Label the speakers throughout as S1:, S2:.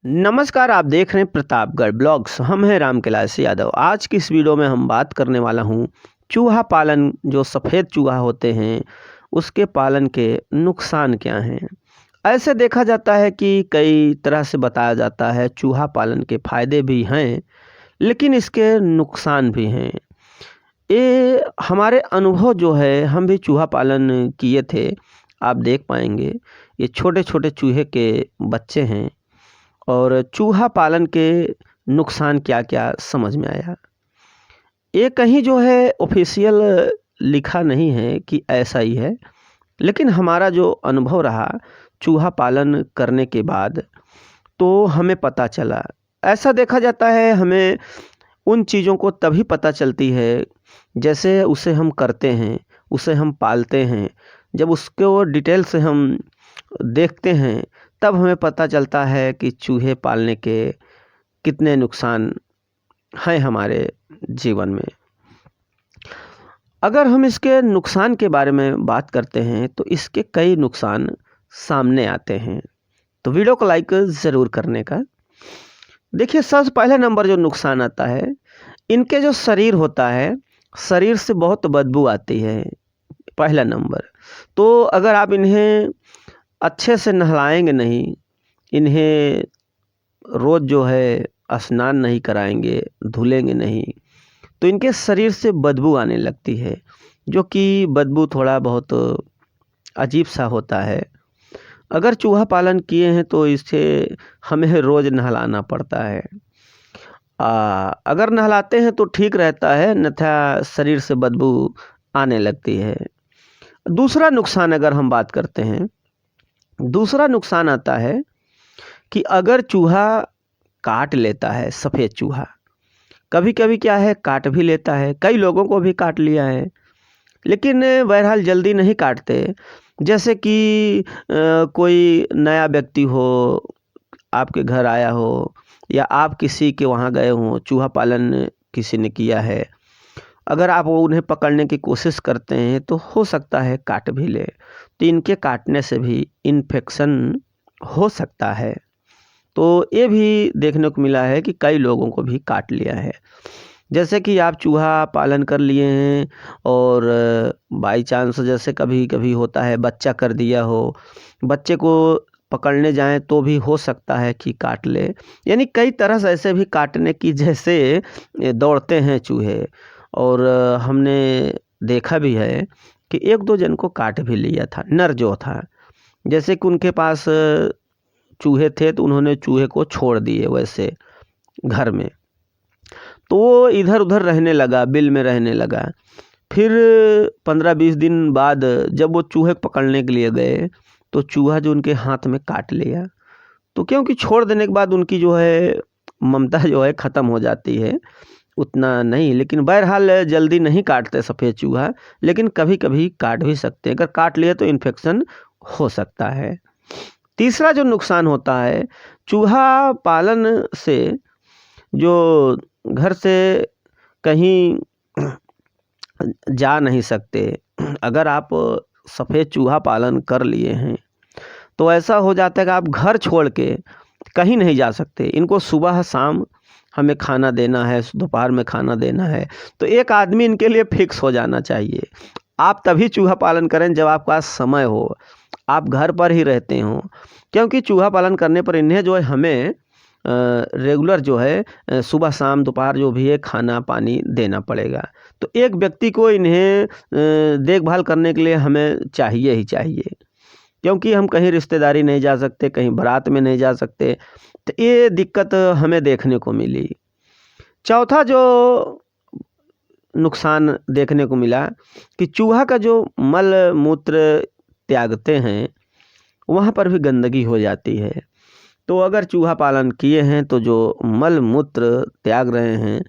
S1: नमस्कार, आप देख रहे हैं प्रतापगढ़ ब्लॉग्स। हम हैं रामकैलाश यादव। आज की इस वीडियो में हम बात करने वाला हूँ चूहा पालन। जो सफ़ेद चूहा होते हैं उसके पालन के नुकसान क्या हैं। ऐसे देखा जाता है कि कई तरह से बताया जाता है चूहा पालन के फायदे भी हैं लेकिन इसके नुकसान भी हैं। ये हमारे अनुभव जो है, हम भी चूहा पालन किए थे। आप देख पाएंगे ये छोटे छोटे चूहे के बच्चे हैं और चूहा पालन के नुकसान क्या-क्या समझ में आया। ये कहीं जो है ऑफ़िशियल लिखा नहीं है कि ऐसा ही है, लेकिन हमारा जो अनुभव रहा चूहा पालन करने के बाद, तो हमें पता चला। ऐसा देखा जाता है हमें उन चीज़ों को तभी पता चलती है, जैसे उसे हम करते हैं, उसे हम पालते हैं। जब उसको डिटेल से हम देखते हैं, तब हमें पता चलता है कि चूहे पालने के कितने नुकसान हैं हमारे जीवन में। अगर हम इसके नुकसान के बारे में बात करते हैं, तो इसके कई नुकसान सामने आते हैं। तो वीडियो को लाइक ज़रूर करने का। देखिए, सबसे पहले नंबर जो नुकसान आता है, इनके जो शरीर होता है, शरीर से बहुत बदबू आती है, पहला नंबर। तो अगर आप इन्हें अच्छे से नहलाएँगे नहीं, इन्हें रोज़ जो है स्नान नहीं कराएँगे, धुलेंगे नहीं, तो इनके शरीर से बदबू आने लगती है, जो कि बदबू थोड़ा बहुत अजीब-सा होता है। अगर चूहा पालन किए हैं तो इसे हमें रोज़ नहलाना पड़ता है। अगर नहलाते हैं तो ठीक रहता है, अन्यथा शरीर से बदबू आने लगती है। दूसरा नुकसान अगर हम बात करते हैं, दूसरा नुकसान आता है कि अगर चूहा काट लेता है, सफ़ेद चूहा, कभी-कभी क्या है काट भी लेता है, कई लोगों को भी काट लिया है, लेकिन बहरहाल जल्दी नहीं काटते। जैसे कि कोई नया व्यक्ति हो, आपके घर आया हो या आप किसी के वहाँ गए हों, चूहा पालन किसी ने किया है। अगर आप वो उन्हें पकड़ने की कोशिश करते हैं तो हो सकता है काट भी ले। तो इनके काटने से भी इन्फेक्शन हो सकता है। तो ये भी देखने को मिला है कि कई लोगों को भी काट लिया है। जैसे कि आप चूहा पालन कर लिए हैं और बाई चांस जैसे कभी-कभी होता है बच्चा कर दिया हो, बच्चे को पकड़ने जाएँ तो भी हो सकता है कि काट ले। यानी कई तरह से ऐसे भी काटने की जैसे दौड़ते हैं चूहे और हमने देखा भी है कि 1-2 जन को काट भी लिया था, नर जो था। जैसे कि उनके पास चूहे थे तो उन्होंने चूहे को छोड़ दिए वैसे घर में। तो वो इधर-उधर रहने लगा, बिल में रहने लगा। फिर 15-20 दिन बाद जब वो चूहे को पकड़ने के लिए गए, तो चूहा जो उनके हाथ में काट लिया। तो क्योंकि छोड़ देने के बाद उनकी जो है ममता जो है ख़त्म हो जाती है, उतना नहीं। लेकिन बहरहाल जल्दी नहीं काटते सफ़ेद चूहा, लेकिन कभी-कभी काट भी सकते हैं। अगर काट लिए तो इन्फेक्शन हो सकता है। तीसरा जो नुकसान होता है, चूहा पालन से जो घर से कहीं जा नहीं सकते। अगर आप सफ़ेद चूहा पालन कर लिए हैं, तो ऐसा हो जाता है कि आप घर छोड़ के कहीं नहीं जा सकते। इनको सुबह-शाम हमें खाना देना है, दोपहर में खाना देना है, तो एक आदमी इनके लिए फ़िक्स हो जाना चाहिए। आप तभी चूहा पालन करें जब आपके पास समय हो, आप घर पर ही रहते हों। क्योंकि चूहा पालन करने पर इन्हें जो है हमें रेगुलर जो है सुबह शाम दोपहर जो भी है खाना पानी देना पड़ेगा। तो एक व्यक्ति को इन्हें देखभाल करने के लिए हमें चाहिए ही चाहिए। क्योंकि हम कहीं रिश्तेदारी नहीं जा सकते, कहीं बारात में नहीं जा सकते, तो ये दिक्कत हमें देखने को मिली। चौथा जो नुकसान देखने को मिला कि चूहा का जो मल-मूत्र त्यागते हैं, वहाँ पर भी गंदगी हो जाती है। तो अगर चूहा पालन किए हैं तो जो मल-मूत्र त्याग रहे हैं,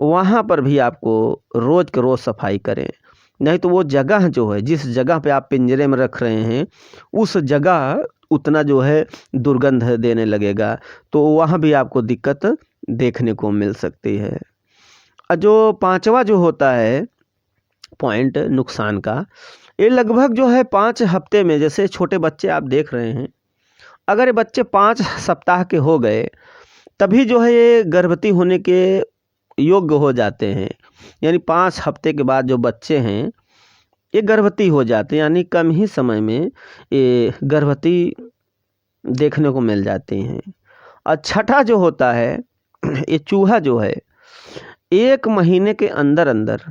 S1: वहाँ पर भी आपको रोज़ के रोज़ सफाई करें। नहीं तो वो जगह जो है, जिस जगह पे आप पिंजरे में रख रहे हैं, उस जगह उतना जो है दुर्गंध देने लगेगा, तो वहाँ भी आपको दिक्कत देखने को मिल सकती है। जो पाँचवा जो होता है पॉइंट नुकसान का, ये लगभग जो है 5 हफ्ते में, जैसे छोटे बच्चे आप देख रहे हैं, अगर ये बच्चे 5 सप्ताह के हो गए तभी जो है ये गर्भवती होने के योग्य हो जाते हैं। यानी 5 हफ्ते के बाद जो बच्चे हैं ये गर्भवती हो जाते हैं, यानी कम ही समय में ये गर्भवती देखने को मिल जाती हैं। और छठा जो होता है ये चूहा जो है 1 महीने के अंदर अंदर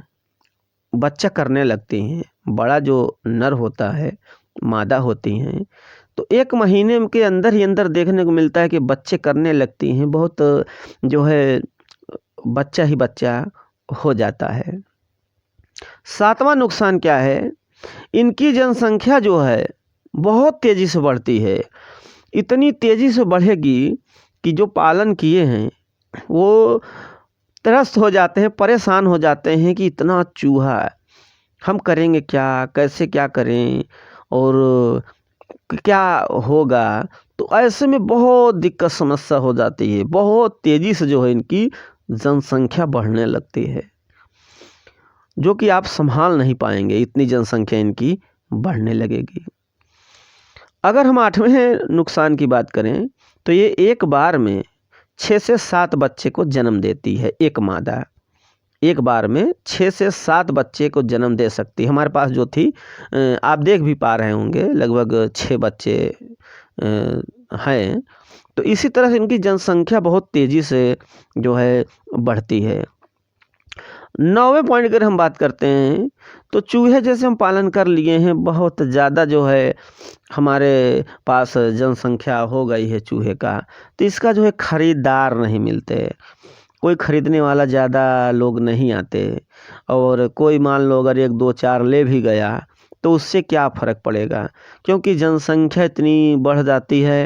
S1: बच्चा करने लगती हैं। बड़ा जो नर होता है, मादा होती हैं, तो 1 महीने के अंदर ही अंदर देखने को मिलता है कि बच्चे करने लगती हैं। बहुत जो है बच्चा ही बच्चा हो जाता है। 7वां नुकसान क्या है, इनकी जनसंख्या जो है बहुत तेज़ी से बढ़ती है। इतनी तेज़ी से बढ़ेगी कि जो पालन किए हैं वो त्रस्त हो जाते हैं, परेशान हो जाते हैं कि इतना चूहा हम करेंगे क्या, कैसे क्या करें और क्या होगा। तो ऐसे में बहुत दिक्कत समस्या हो जाती है। बहुत तेज़ी से जो है इनकी जनसंख्या बढ़ने लगती है, जो कि आप संभाल नहीं पाएंगे, इतनी जनसंख्या इनकी बढ़ने लगेगी। अगर हम 8वें नुकसान की बात करें तो ये एक बार में 6 से 7 बच्चे को जन्म देती है। एक मादा एक बार में 6 से 7 बच्चे को जन्म दे सकती है। हमारे पास जो थी आप देख भी पा रहे होंगे लगभग 6 बच्चे हैं। तो इसी तरह से इनकी जनसंख्या बहुत तेज़ी से जो है बढ़ती है। 9वें पॉइंट अगर हम बात करते हैं तो चूहे जैसे हम पालन कर लिए हैं, बहुत ज़्यादा जो है हमारे पास जनसंख्या हो गई है चूहे का, तो इसका जो है ख़रीदार नहीं मिलते। कोई ख़रीदने वाला ज़्यादा लोग नहीं आते, और कोई मान लो अगर 1 2 4 ले भी गया तो उससे क्या फ़र्क पड़ेगा, क्योंकि जनसंख्या इतनी बढ़ जाती है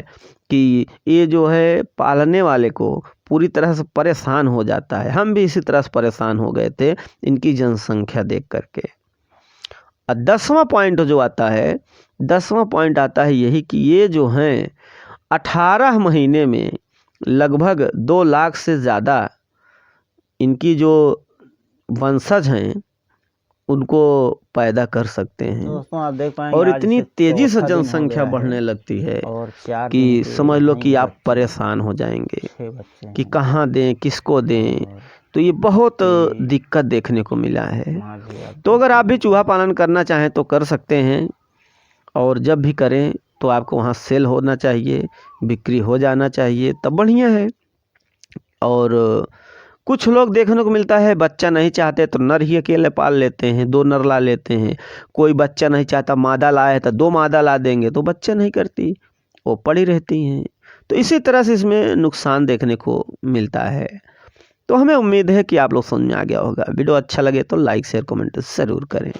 S1: कि ये जो है पालने वाले को पूरी तरह से परेशान हो जाता है। हम भी इसी तरह से परेशान हो गए थे इनकी जनसंख्या देख करके। 10वां पॉइंट जो आता है, 10वां पॉइंट आता है यही कि ये जो हैं 18 महीने में लगभग 2 लाख से ज़्यादा इनकी जो वंशज हैं उनको पैदा कर सकते हैं।
S2: दोस्तों आप देख पाएंगे
S1: और
S2: आज
S1: इतनी
S2: से
S1: तेज़ी से
S2: चौथा दिन हो
S1: जनसंख्या
S2: गया है
S1: बढ़ने लगती है
S2: और 4
S1: कि
S2: दिन के
S1: समझ लो
S2: नए
S1: कि आप
S2: बच्चे,
S1: परेशान हो जाएंगे
S2: 6 बच्चे
S1: कि
S2: हैं
S1: कहाँ दें, किसको दें।
S2: और
S1: तो ये बहुत
S2: ये
S1: दिक्कत देखने को मिला है।
S2: माँ भी आप
S1: तो अगर आप भी
S2: देख
S1: चूहा पालन करना चाहें तो कर सकते हैं, और जब भी करें तो आपको वहाँ सेल होना चाहिए, बिक्री हो जाना चाहिए, तब बढ़िया है। और कुछ लोग देखने को मिलता है बच्चा नहीं चाहते तो नर ही अकेले पाल लेते हैं, 2 नर ला लेते हैं। कोई बच्चा नहीं चाहता, मादा लाए तो 2 मादा ला देंगे, तो बच्चा नहीं करती, वो पड़ी रहती हैं। तो इसी तरह से इसमें नुकसान देखने को मिलता है। तो हमें उम्मीद है कि आप लोग समझ में आ गया होगा। वीडियो अच्छा लगे तो लाइक शेयर कमेंट ज़रूर करें।